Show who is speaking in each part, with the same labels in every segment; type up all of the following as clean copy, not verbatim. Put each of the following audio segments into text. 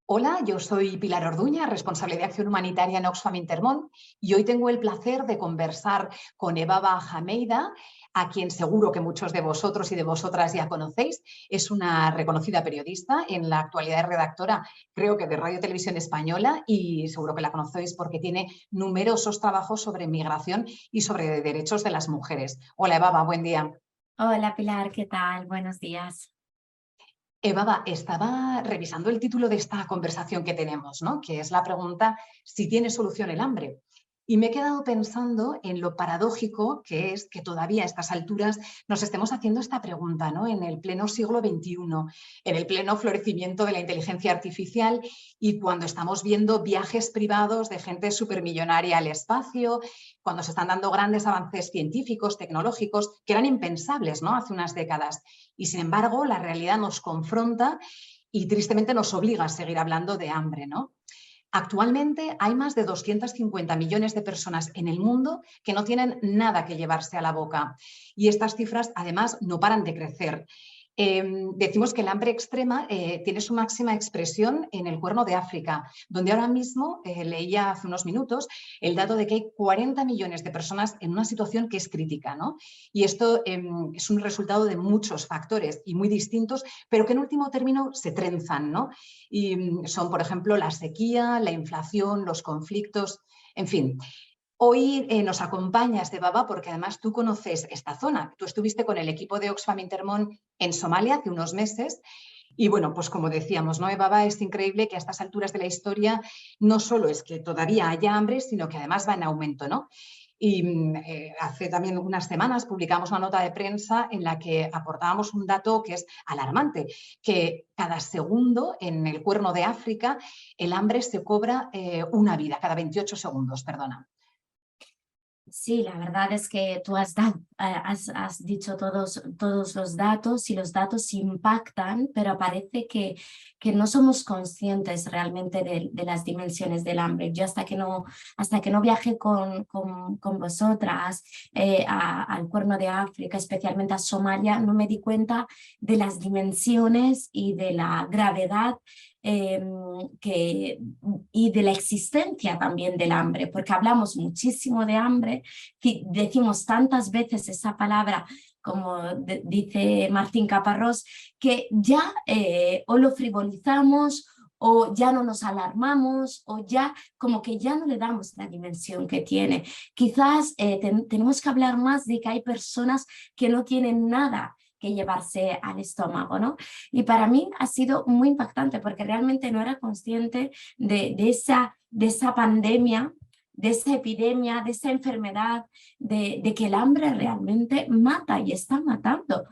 Speaker 1: Hola, yo soy Pilar Orduña, responsable de Acción Humanitaria en Oxfam Intermón, y hoy tengo el placer de conversar con Evaba Hameida, a quien seguro que muchos de vosotros y de vosotras ya conocéis. Es una reconocida periodista, en la actualidad es redactora, creo que de Radio Televisión Española, y seguro que la conocéis porque tiene numerosos trabajos sobre migración y sobre derechos de las mujeres. Hola, Evaba, buen día.
Speaker 2: Hola Pilar, ¿qué tal? Buenos días.
Speaker 1: Evaba, estaba revisando el título de esta conversación que tenemos, ¿no? Que es la pregunta si tiene solución el hambre. Y me he quedado pensando en lo paradójico que es que todavía a estas alturas nos estemos haciendo esta pregunta, ¿no? En el pleno siglo XXI, en el pleno florecimiento de la inteligencia artificial y cuando estamos viendo viajes privados de gente supermillonaria al espacio, cuando se están dando grandes avances científicos, tecnológicos, que eran impensables, ¿no? Hace unas décadas. Y sin embargo, la realidad nos confronta y tristemente nos obliga a seguir hablando de hambre, ¿no? Actualmente hay más de 250 millones de personas en el mundo que no tienen nada que llevarse a la boca. Y estas cifras, además, no paran de crecer. Decimos que el hambre extrema tiene su máxima expresión en el Cuerno de África, donde ahora mismo, leía hace unos minutos, el dato de que hay 40 millones de personas en una situación que es crítica, ¿no? Y esto es un resultado de muchos factores y muy distintos, pero que en último término se trenzan, ¿no? Y son, por ejemplo, la sequía, la inflación, los conflictos, en fin. Hoy nos acompañas de Baba porque además tú conoces esta zona. Tú estuviste con el equipo de Oxfam Intermón en Somalia hace unos meses y bueno, pues como decíamos, ¿no, Baba? Es increíble que a estas alturas de la historia no solo es que todavía haya hambre, sino que además va en aumento, ¿no? Y hace también unas semanas publicamos una nota de prensa en la que aportábamos un dato que es alarmante, que cada segundo en el Cuerno de África el hambre se cobra una vida, cada 28 segundos, perdona.
Speaker 2: Sí, la verdad es que tú has dicho todos los datos y los datos impactan, pero parece que no somos conscientes realmente de las dimensiones del hambre. Yo hasta que no viajé con vosotras al Cuerno de África, especialmente a Somalia, no me di cuenta de las dimensiones y de la gravedad eh, y de la existencia también del hambre, porque hablamos muchísimo de hambre, decimos tantas veces esa palabra, como dice Martín Caparrós, que ya o lo frivolizamos o ya no nos alarmamos o ya como que ya no le damos la dimensión que tiene. Quizás tenemos que hablar más de que hay personas que no tienen nada que llevarse al estómago, ¿no? Y para mí ha sido muy impactante porque realmente no era consciente de esa pandemia, de esa epidemia, de esa enfermedad, de que el hambre realmente mata y está matando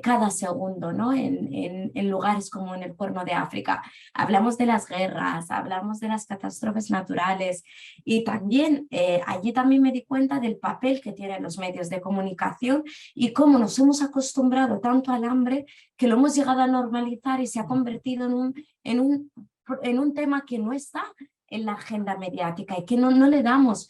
Speaker 2: cada segundo, ¿no? En lugares como en el Cuerno de África. Hablamos de las guerras, hablamos de las catástrofes naturales y también allí también me di cuenta del papel que tienen los medios de comunicación y cómo nos hemos acostumbrado tanto al hambre que lo hemos llegado a normalizar y se ha convertido en un tema que no está en la agenda mediática y que no le damos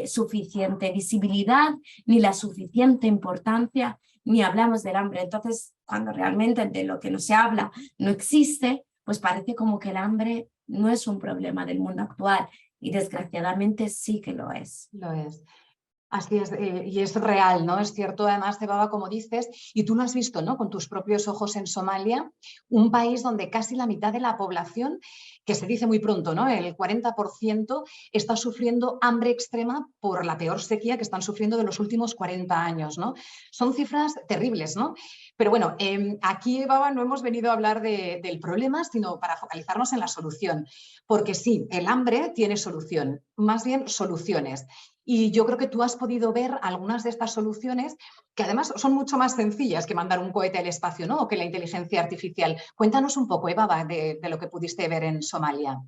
Speaker 2: suficiente visibilidad ni la suficiente importancia ni hablamos del hambre. Entonces, cuando realmente de lo que no se habla no existe, pues parece como que el hambre no es un problema del mundo actual y desgraciadamente sí que lo es.
Speaker 1: Lo es. Así es, y es real, ¿no? Es cierto, además, Cebaba, como dices, y tú lo has visto, ¿no? Con tus propios ojos en Somalia, un país donde casi la mitad de la población, que se dice muy pronto, ¿no? El 40% está sufriendo hambre extrema por la peor sequía que están sufriendo de los últimos 40 años, ¿no? Son cifras terribles, ¿no? Pero bueno, aquí, Baba, no hemos venido a hablar del problema, sino para focalizarnos en la solución. Porque sí, el hambre tiene solución, más bien soluciones. Y yo creo que tú has podido ver algunas de estas soluciones que además son mucho más sencillas que mandar un cohete al espacio, ¿no? O que la inteligencia artificial. Cuéntanos un poco, Eva, de lo que pudiste ver en Somalia.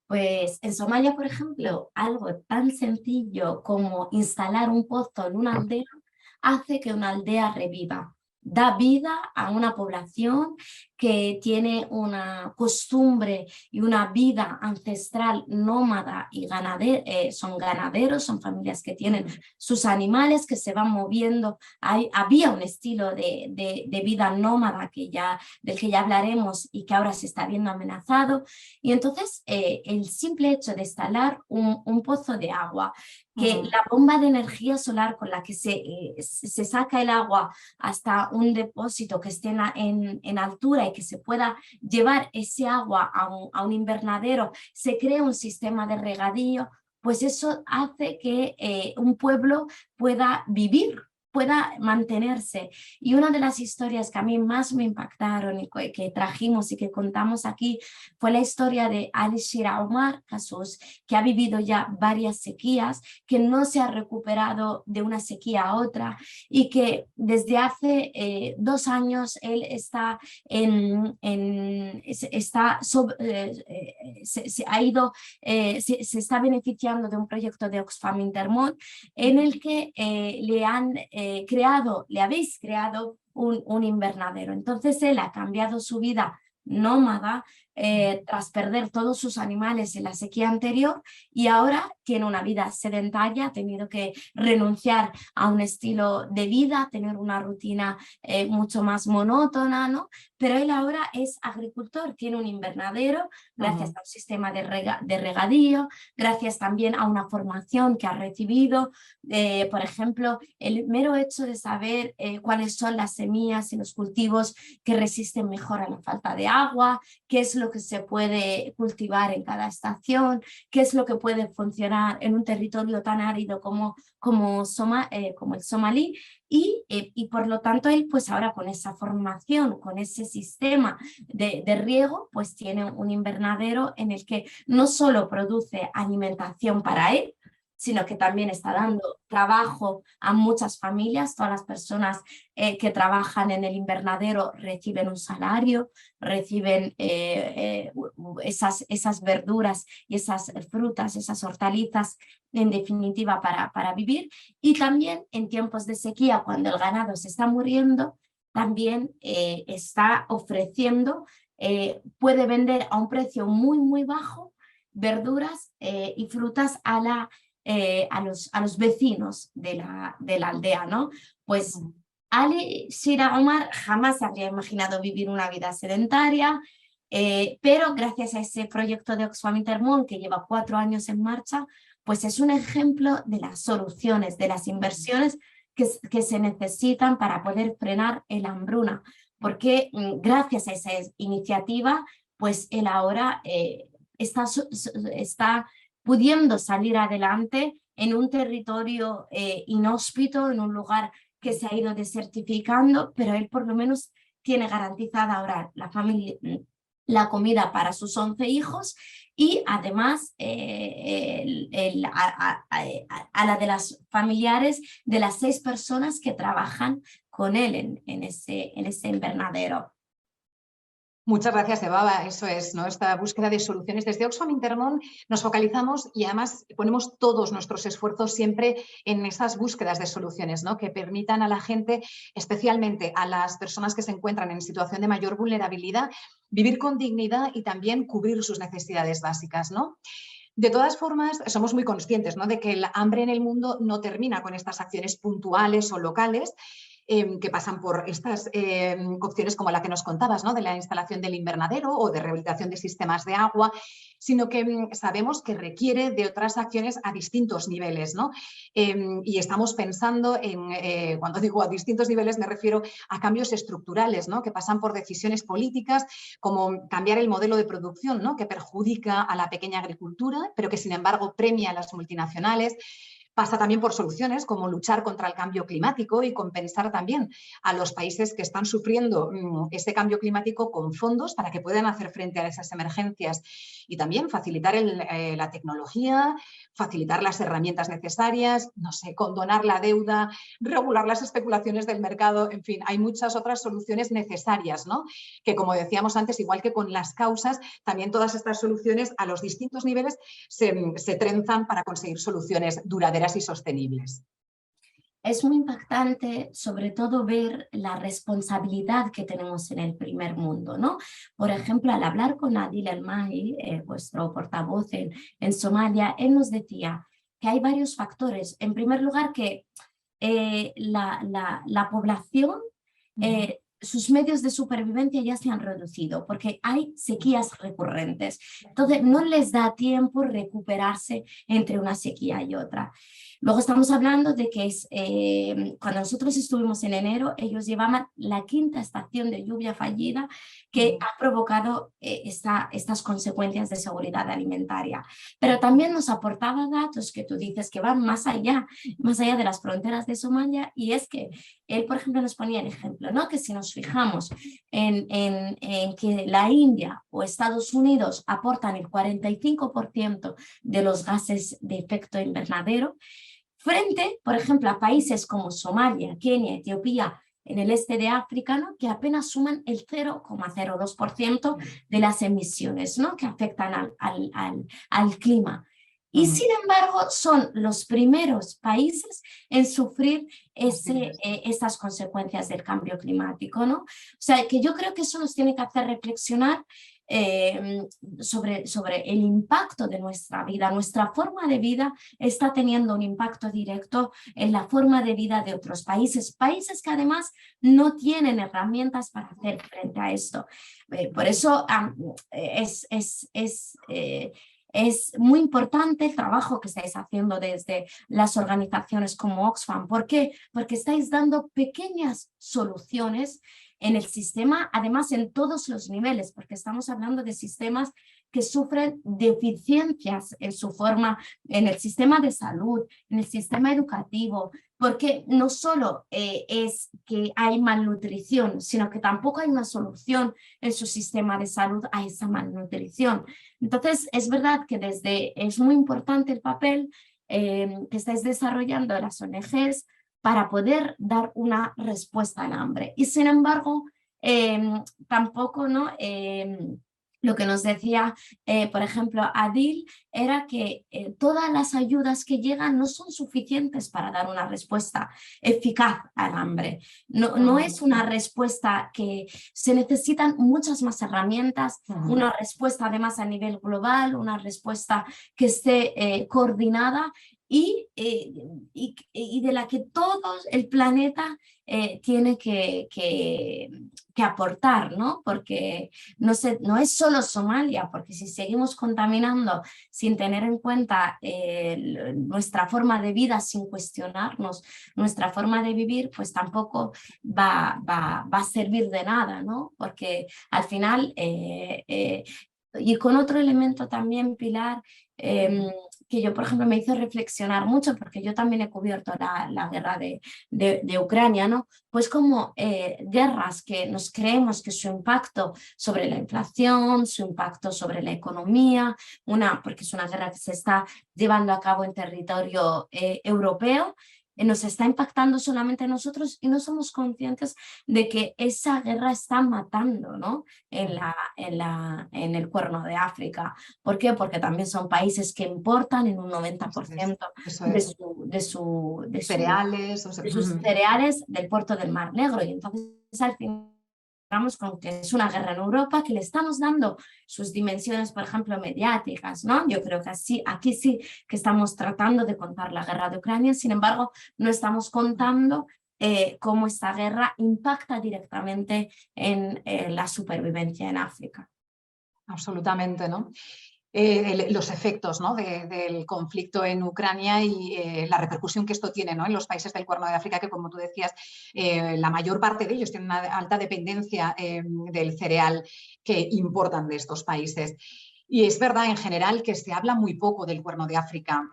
Speaker 2: Pues en Somalia, por ejemplo, algo tan sencillo como instalar un pozo en una aldea hace que una aldea reviva. Da vida a una población que tiene una costumbre y una vida ancestral nómada y son ganaderos, son familias que tienen sus animales que se van moviendo. Había un estilo de vida nómada del que ya hablaremos y que ahora se está viendo amenazado. Y entonces el simple hecho de instalar un pozo de agua, que la bomba de energía solar con la que se saca el agua hasta un depósito que esté en altura y que se pueda llevar ese agua a un invernadero, se crea un sistema de regadío, pues eso hace que un pueblo pueda vivir, pueda mantenerse. Y una de las historias que a mí más me impactaron y que trajimos y que contamos aquí fue la historia de Ali Shira Omar Kasus, que ha vivido ya varias sequías, que no se ha recuperado de una sequía a otra y que desde hace 2 años él está se está beneficiando de un proyecto de Oxfam Intermón en el que le habéis creado un invernadero. Entonces él ha cambiado su vida nómada tras perder todos sus animales en la sequía anterior y ahora tiene una vida sedentaria, ha tenido que renunciar a un estilo de vida, tener una rutina mucho más monótona, ¿no? Pero él ahora es agricultor, tiene un invernadero gracias a un sistema de regadío, gracias también a una formación que ha recibido, por ejemplo, el mero hecho de saber cuáles son las semillas y los cultivos que resisten mejor a la falta de agua, qué es lo que se puede cultivar en cada estación, qué es lo que puede funcionar en un territorio tan árido como el somalí. Y por lo tanto él pues ahora con esa formación, con ese sistema de riego, pues tiene un invernadero en el que no solo produce alimentación para él, sino que también está dando trabajo a muchas familias. Todas las personas que trabajan en el invernadero reciben un salario, reciben esas verduras y esas frutas, esas hortalizas, en definitiva, para vivir. Y también en tiempos de sequía, cuando el ganado se está muriendo, también está ofreciendo, puede vender a un precio muy, muy bajo verduras y frutas a los vecinos de la aldea, ¿no? Pues Ali Shira Omar jamás habría imaginado vivir una vida sedentaria, pero gracias a ese proyecto de Oxfam Intermón que lleva 4 años en marcha, pues es un ejemplo de las soluciones, de las inversiones que se necesitan para poder frenar la hambruna, porque gracias a esa iniciativa, pues él ahora está pudiendo salir adelante en un territorio inhóspito, en un lugar que se ha ido desertificando, pero él por lo menos tiene garantizada ahora la comida para sus 11 hijos y además a la de las familiares de las 6 personas que trabajan con él en ese invernadero.
Speaker 1: Muchas gracias, Eva. Eso es, ¿no? Esta búsqueda de soluciones. Desde Oxfam Intermón nos focalizamos y además ponemos todos nuestros esfuerzos siempre en esas búsquedas de soluciones, ¿no? Que permitan a la gente, especialmente a las personas que se encuentran en situación de mayor vulnerabilidad, vivir con dignidad y también cubrir sus necesidades básicas, ¿no? De todas formas, somos muy conscientes, ¿no? De que el hambre en el mundo no termina con estas acciones puntuales o locales, que pasan por estas opciones como la que nos contabas, ¿no? De la instalación del invernadero o de rehabilitación de sistemas de agua, sino que sabemos que requiere de otras acciones a distintos niveles, ¿no? Y estamos pensando en, cuando digo a distintos niveles me refiero a cambios estructurales, ¿no? Que pasan por decisiones políticas como cambiar el modelo de producción, ¿no? Que perjudica a la pequeña agricultura, pero que sin embargo premia a las multinacionales. Pasa también por soluciones como luchar contra el cambio climático y compensar también a los países que están sufriendo ese cambio climático con fondos para que puedan hacer frente a esas emergencias y también facilitar la tecnología, facilitar las herramientas necesarias, no sé, condonar la deuda, regular las especulaciones del mercado, en fin, hay muchas otras soluciones necesarias, ¿no? Que como decíamos antes, igual que con las causas, también todas estas soluciones a los distintos niveles se trenzan para conseguir soluciones duraderas y sostenibles.
Speaker 2: Es muy impactante, sobre todo, ver la responsabilidad que tenemos en el primer mundo, ¿no? Por ejemplo, al hablar con Adil El-Mahi, vuestro portavoz en Somalia, él nos decía que hay varios factores. En primer lugar, que la población, sus medios de supervivencia ya se han reducido porque hay sequías recurrentes. Entonces, no les da tiempo recuperarse entre una sequía y otra. Luego estamos hablando de que cuando nosotros estuvimos en enero, ellos llevaban la 5ª estación de lluvia fallida que ha provocado estas consecuencias de seguridad alimentaria. Pero también nos aportaba datos que tú dices que van más allá de las fronteras de Somalia, y es que él, por ejemplo, nos ponía el ejemplo, ¿no? Que si nos fijamos en que la India o Estados Unidos aportan el 45% de los gases de efecto invernadero, frente, por ejemplo, a países como Somalia, Kenia, Etiopía, en el este de África, ¿no? Que apenas suman el 0,02% de las emisiones, ¿no? Que afectan al clima. Y sin embargo, son los primeros países en sufrir estas consecuencias del cambio climático, ¿no? O sea, que yo creo que eso nos tiene que hacer reflexionar sobre el impacto de nuestra vida. Nuestra forma de vida está teniendo un impacto directo en la forma de vida de otros países, países que además no tienen herramientas para hacer frente a esto. Por eso es muy importante el trabajo que estáis haciendo desde las organizaciones como Oxfam. ¿Por qué? Porque estáis dando pequeñas soluciones en el sistema, además en todos los niveles, porque estamos hablando de sistemas que sufren deficiencias en su forma, en el sistema de salud, en el sistema educativo, porque no solo es que hay malnutrición, sino que tampoco hay una solución en su sistema de salud a esa malnutrición. Entonces, es verdad que es muy importante el papel que estáis desarrollando las ONGs para poder dar una respuesta al hambre. Y sin embargo, tampoco, ¿no? Lo que nos decía, por ejemplo, Adil, era que todas las ayudas que llegan no son suficientes para dar una respuesta eficaz al hambre. No es una respuesta que se necesitan muchas más herramientas, una respuesta además a nivel global, una respuesta que esté coordinada y de la que todo el planeta tiene que aportar, ¿no? Porque no es solo Somalia, porque si seguimos contaminando sin tener en cuenta nuestra forma de vida, sin cuestionarnos nuestra forma de vivir, pues tampoco va a servir de nada, ¿no? Porque al final, y con otro elemento también, Pilar, que yo, por ejemplo, me hizo reflexionar mucho, porque yo también he cubierto la guerra de Ucrania, ¿no? Pues como guerras que nos creemos que su impacto sobre la inflación, su impacto sobre la economía, porque es una guerra que se está llevando a cabo en territorio europeo, nos está impactando solamente a nosotros y no somos conscientes de que esa guerra está matando, ¿no? en el Cuerno de África. ¿Por qué? Porque también son países que importan en un 90% de sus cereales del puerto del Mar Negro. Y entonces al final con que es una guerra en Europa, que le estamos dando sus dimensiones, por ejemplo, mediáticas, ¿no? Yo creo que aquí sí que estamos tratando de contar la guerra de Ucrania, sin embargo, no estamos contando cómo esta guerra impacta directamente en la supervivencia en África.
Speaker 1: Absolutamente, ¿no? Los efectos, ¿no? del conflicto en Ucrania y la repercusión que esto tiene, ¿no? en los países del Cuerno de África, que como tú decías, la mayor parte de ellos tienen una alta dependencia del cereal que importan de estos países. Y es verdad en general que se habla muy poco del Cuerno de África.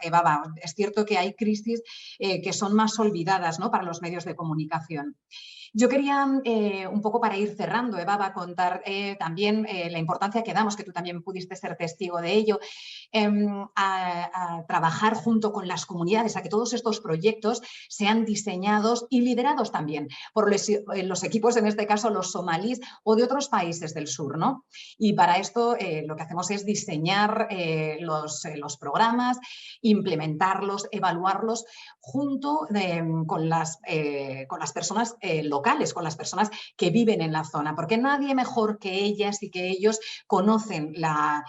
Speaker 1: Es cierto que hay crisis que son más olvidadas, ¿no? para los medios de comunicación. Yo quería, un poco para ir cerrando, Eva, va a contar también la importancia que damos, que tú también pudiste ser testigo de ello, a trabajar junto con las comunidades, a que todos estos proyectos sean diseñados y liderados también por los equipos, en este caso los somalíes o de otros países del sur, ¿no? Y para esto lo que hacemos es diseñar los programas, implementarlos, evaluarlos junto con las personas locales, con las personas que viven en la zona, porque nadie mejor que ellas y que ellos conocen la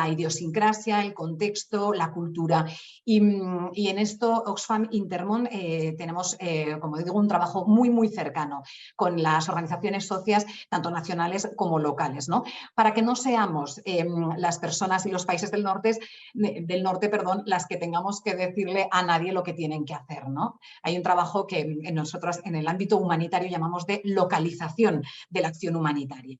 Speaker 1: idiosincrasia, el contexto, la cultura. Y en esto Oxfam Intermón tenemos, como digo, un trabajo muy, muy cercano con las organizaciones socias, tanto nacionales como locales, ¿no? Para que no seamos las personas y los países del norte, perdón, las que tengamos que decirle a nadie lo que tienen que hacer, ¿no? Hay un trabajo que nosotros en el ámbito humanitario llamamos de localización de la acción humanitaria.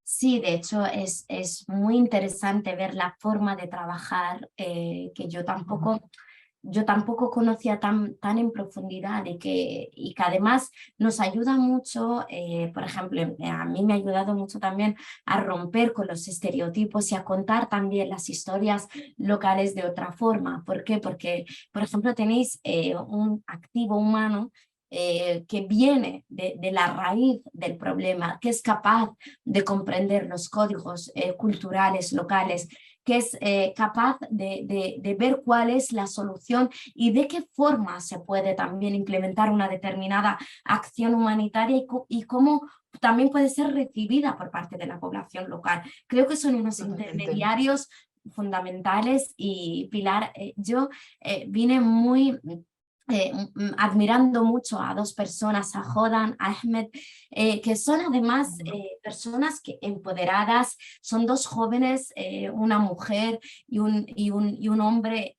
Speaker 2: Sí, de hecho es muy interesante ver la forma de trabajar que yo tampoco conocía tan en profundidad y que además nos ayuda mucho, por ejemplo, a mí me ha ayudado mucho también a romper con los estereotipos y a contar también las historias locales de otra forma. ¿Por qué? Porque, por ejemplo, tenéis un activo humano que viene de la raíz del problema, que es capaz de comprender los códigos culturales locales, que es capaz de ver cuál es la solución y de qué forma se puede también implementar una determinada acción humanitaria y cómo también puede ser recibida por parte de la población local. Creo que son unos intermediarios fundamentales y Pilar, yo vine muy admirando mucho a dos personas, a Hodan, a Ahmed, que son además personas que empoderadas, son dos jóvenes, una mujer y un hombre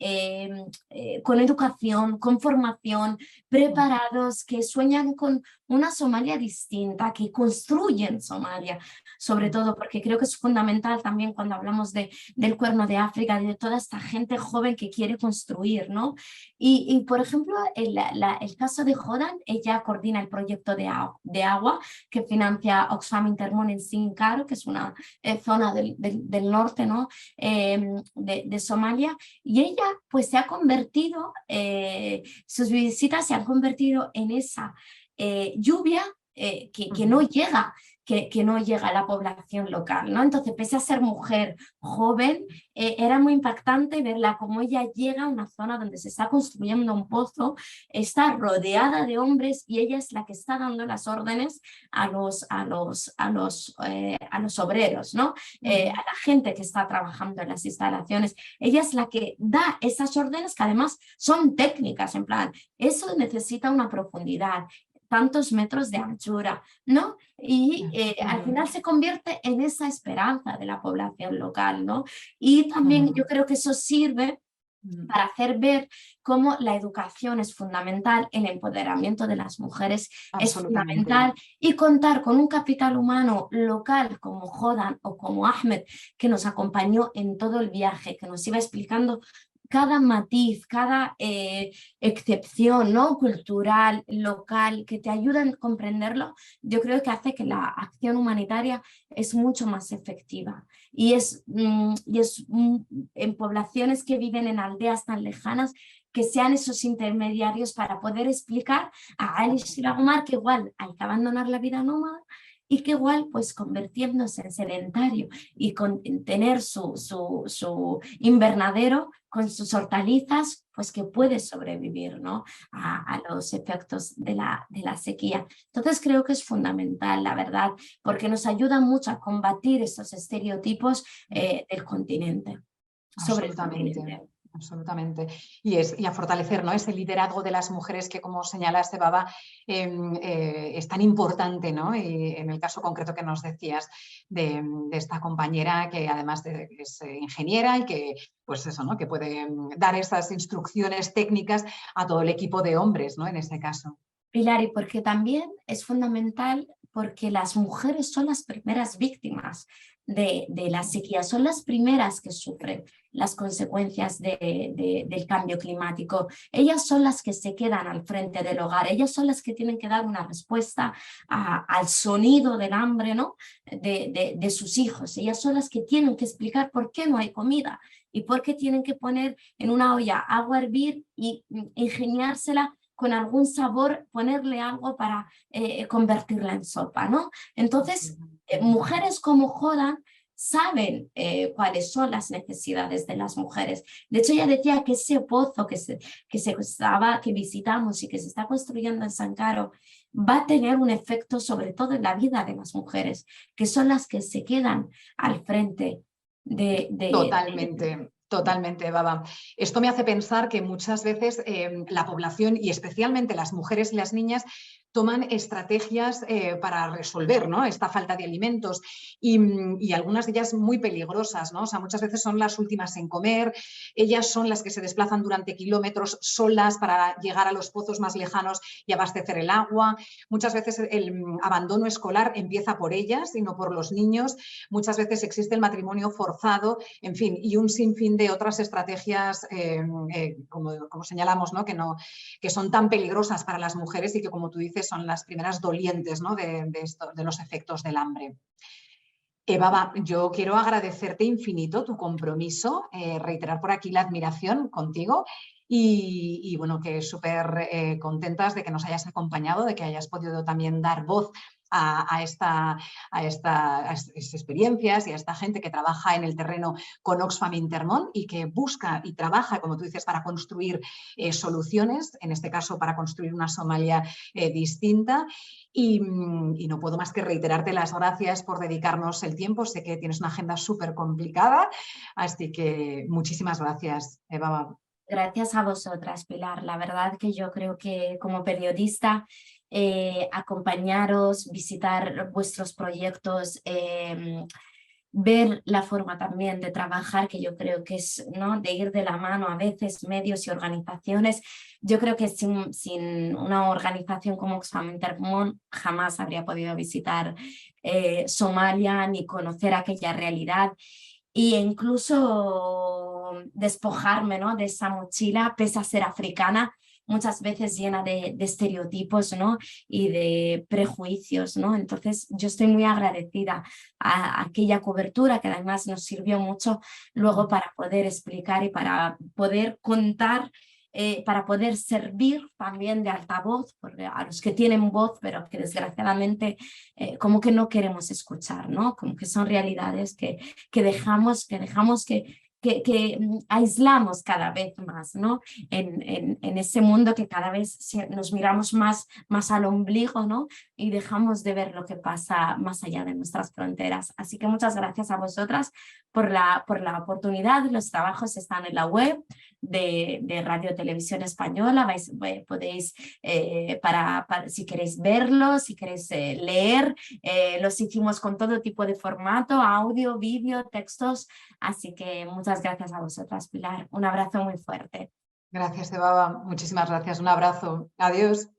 Speaker 2: con educación, con formación, preparados, que sueñan con una Somalia distinta, que construyen Somalia, sobre todo porque creo que es fundamental también cuando hablamos del Cuerno de África, de toda esta gente joven que quiere construir, ¿no? Y por ejemplo, el caso de Hodan, ella coordina el proyecto de agua que financia Oxfam Intermón en Sincaro, que es una zona del norte, ¿no? De Somalia, y ella pues se ha convertido, sus visitas se han convertido en esa lluvia que no llega. Que no llega a la población local, ¿no? Entonces, pese a ser mujer joven, era muy impactante verla como ella llega a una zona donde se está construyendo un pozo, está rodeada de hombres y ella es la que está dando las órdenes a los obreros, ¿no? A la gente que está trabajando en las instalaciones. Ella es la que da esas órdenes que además son técnicas, en plan, eso necesita una profundidad, tantos metros de anchura, ¿no? Y al final se convierte en esa esperanza de la población local, ¿no? Y también yo creo que eso sirve para hacer ver cómo la educación es fundamental, el empoderamiento de las mujeres es fundamental y contar con un capital humano local como Hodan o como Ahmed, que nos acompañó en todo el viaje, que nos iba explicando cada matiz, cada excepción, ¿no? Cultural, local, que te ayudan a comprenderlo, yo creo que hace que la acción humanitaria es mucho más efectiva. Y en poblaciones que viven en aldeas tan lejanas, que sean esos intermediarios para poder explicar a Alice y a Omar que igual hay que abandonar la vida nómada y que igual pues convirtiéndose en sedentario y con tener su invernadero con sus hortalizas, pues que puede sobrevivir, ¿no? a los efectos de la sequía. Entonces creo que es fundamental, la verdad, porque nos ayuda mucho a combatir esos estereotipos del continente, sobre el continente.
Speaker 1: Absolutamente. Y a fortalecer, ¿no? Ese liderazgo de las mujeres que, como señalaste, Baba, es tan importante, ¿no? Y en el caso concreto que nos decías de esta compañera que además es ingeniera y que, pues eso, ¿no? Que puede dar esas instrucciones técnicas a todo el equipo de hombres, ¿no? En ese caso.
Speaker 2: Pilar, y porque también es fundamental, porque las mujeres son las primeras víctimas de la sequía, son las primeras que sufren las consecuencias del cambio climático. Ellas son las que se quedan al frente del hogar, ellas son las que tienen que dar una respuesta al sonido del hambre, ¿no? de sus hijos. Ellas son las que tienen que explicar por qué no hay comida y por qué tienen que poner en una olla agua a hervir y ingeniársela con algún sabor, ponerle algo para convertirla en sopa, ¿no? Entonces, mujeres como Jodan saben cuáles son las necesidades de las mujeres. De hecho, ella decía que ese pozo que visitamos y que se está construyendo en San Caro va a tener un efecto sobre todo en la vida de las mujeres, que son las que se quedan al frente
Speaker 1: Totalmente. Totalmente, Baba. Esto me hace pensar que muchas veces la población y especialmente las mujeres y las niñas toman estrategias para resolver, ¿no?, esta falta de alimentos y algunas de ellas muy peligrosas, ¿no? O sea, muchas veces son las últimas en comer, ellas son las que se desplazan durante kilómetros solas para llegar a los pozos más lejanos y abastecer el agua. Muchas veces el abandono escolar empieza por ellas y no por los niños. Muchas veces existe el matrimonio forzado, en fin, y un sinfín de otras estrategias, como señalamos, ¿no?, que son tan peligrosas para las mujeres y que, como tú dices, son las primeras dolientes, ¿no?, de los efectos del hambre. Baba, yo quiero agradecerte infinito tu compromiso, reiterar por aquí la admiración contigo y bueno, que súper contentas de que nos hayas acompañado, de que hayas podido también dar voz a estas experiencias y a esta gente que trabaja en el terreno con Oxfam Intermón y que busca y trabaja, como tú dices, para construir soluciones, en este caso para construir una Somalia distinta. Y no puedo más que reiterarte las gracias por dedicarnos el tiempo. Sé que tienes una agenda súper complicada, así que muchísimas gracias, Eva.
Speaker 2: Gracias a vosotras, Pilar. La verdad que yo creo que como periodista, acompañaros, visitar vuestros proyectos, ver la forma también de trabajar, que yo creo que es, ¿no?, de ir de la mano a veces medios y organizaciones. Yo creo que sin una organización como Oxfam Intermón jamás habría podido visitar Somalia ni conocer aquella realidad e incluso despojarme, ¿no?, de esa mochila, pese a ser africana, muchas veces llena de estereotipos, ¿no?, y de prejuicios, ¿no? Entonces yo estoy muy agradecida a aquella cobertura que además nos sirvió mucho luego para poder explicar y para poder contar, para poder servir también de altavoz porque a los que tienen voz pero que desgraciadamente como que no queremos escuchar, ¿no? Como que son realidades que dejamos que aislamos cada vez más, ¿no? En ese mundo que cada vez nos miramos más al ombligo, ¿no? Y dejamos de ver lo que pasa más allá de nuestras fronteras. Así que muchas gracias a vosotras por la oportunidad. Los trabajos están en la web de Radio Televisión Española. Podéis, si queréis verlos, si queréis leer, los hicimos con todo tipo de formato, audio, vídeo, textos. Así que muchas gracias a vosotras, Pilar. Un abrazo muy fuerte.
Speaker 1: Gracias, Eva. Muchísimas gracias. Un abrazo. Adiós.